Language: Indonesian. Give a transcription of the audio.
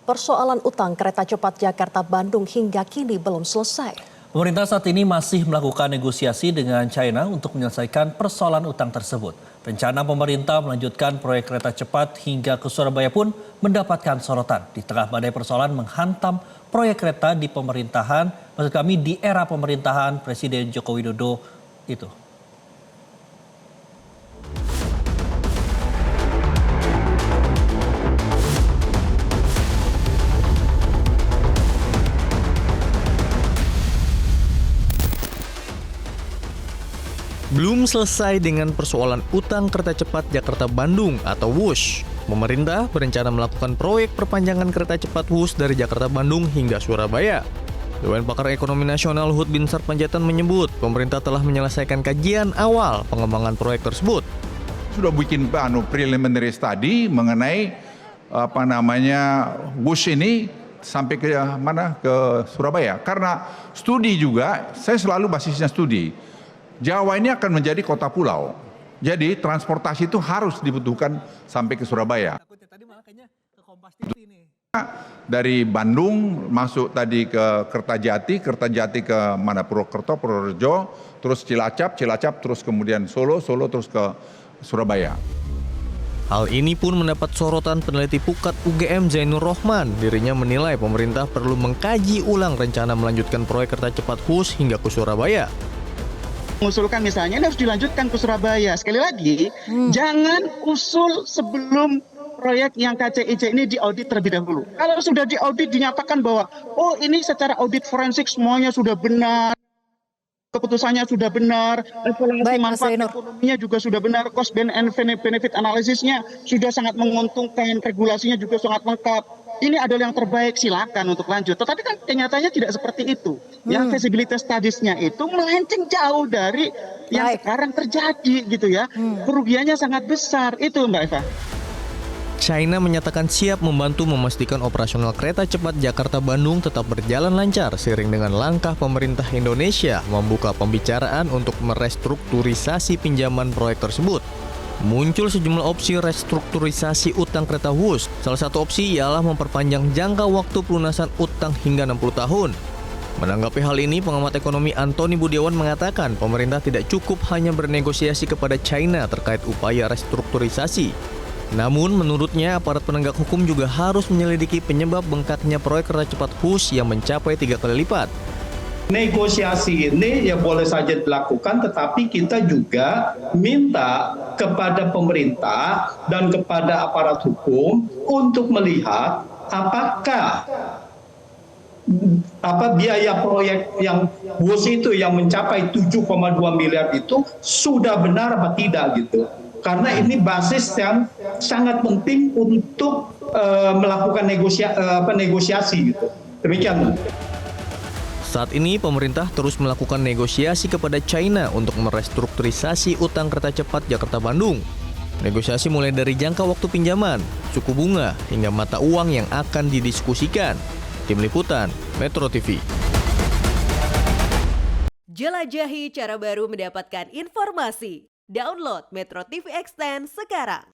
persoalan utang kereta cepat Jakarta-Bandung hingga kini belum selesai. Pemerintah saat ini masih melakukan negosiasi dengan China untuk menyelesaikan persoalan utang tersebut. Rencana pemerintah melanjutkan proyek kereta cepat hingga ke Surabaya pun mendapatkan sorotan di tengah badai persoalan menghantam proyek kereta di di era pemerintahan Presiden Joko Widodo itu. Belum selesai dengan persoalan utang kereta cepat Jakarta-Bandung atau WUS. Pemerintah berencana melakukan proyek perpanjangan kereta cepat WUS dari Jakarta-Bandung hingga Surabaya. Dewan Pakar Ekonomi Nasional Luhut Binsar Panjaitan menyebut pemerintah telah menyelesaikan kajian awal pengembangan proyek tersebut. Sudah bikin preliminary study mengenai WUS ini sampai ke mana, ke Surabaya. Karena studi juga, saya selalu basisnya studi. Jawa ini akan menjadi kota pulau. Jadi transportasi itu harus dibutuhkan sampai ke Surabaya. Dari Bandung masuk tadi ke Kertajati ke mana, Purwokerto, Purworejo, terus Cilacap terus kemudian Solo terus ke Surabaya. Hal ini pun mendapat sorotan peneliti Pukat UGM Zainur Rohman. Dirinya menilai pemerintah perlu mengkaji ulang rencana melanjutkan proyek kereta cepat WUS hingga ke Surabaya. Mengusulkan misalnya ini harus dilanjutkan ke Surabaya. Sekali lagi, jangan usul sebelum proyek yang KCIC ini diaudit terlebih dahulu. Kalau sudah diaudit dinyatakan bahwa oh ini secara audit forensik semuanya sudah benar, keputusannya sudah benar, evaluasi manfaat ekonominya juga sudah benar, cost benefit analisisnya sudah sangat menguntungkan, regulasinya juga sangat lengkap. Ini adalah yang terbaik, silakan untuk lanjut. Tetapi kan kenyataannya tidak seperti itu. Yang feasibility studies-nya itu melenceng jauh dari yang sekarang terjadi gitu ya. Kerugiannya sangat besar itu Mbak Eva. China menyatakan siap membantu memastikan operasional kereta cepat Jakarta-Bandung tetap berjalan lancar seiring dengan langkah pemerintah Indonesia membuka pembicaraan untuk merestrukturisasi pinjaman proyek tersebut. Muncul sejumlah opsi restrukturisasi utang kereta WUS. Salah satu opsi ialah memperpanjang jangka waktu pelunasan utang hingga 60 tahun. Menanggapi hal ini, pengamat ekonomi Antoni Budiawan mengatakan pemerintah tidak cukup hanya bernegosiasi kepada China terkait upaya restrukturisasi. Namun menurutnya aparat penegak hukum juga harus menyelidiki penyebab bengkaknya proyek kereta cepat WUS yang mencapai 3 kali lipat. Negosiasi ini ya boleh saja dilakukan, tetapi kita juga minta kepada pemerintah dan kepada aparat hukum untuk melihat apakah biaya proyek yang WUS itu yang mencapai 7,2 miliar itu sudah benar apa tidak gitu. Karena ini basis yang sangat penting untuk melakukan negosiasi gitu. Demikian. Saat ini pemerintah terus melakukan negosiasi kepada China untuk merestrukturisasi utang kereta cepat Jakarta-Bandung. Negosiasi mulai dari jangka waktu pinjaman, suku bunga, hingga mata uang yang akan didiskusikan. Tim Liputan, Metro TV. Jelajahi cara baru mendapatkan informasi. Download Metro TV Extend sekarang.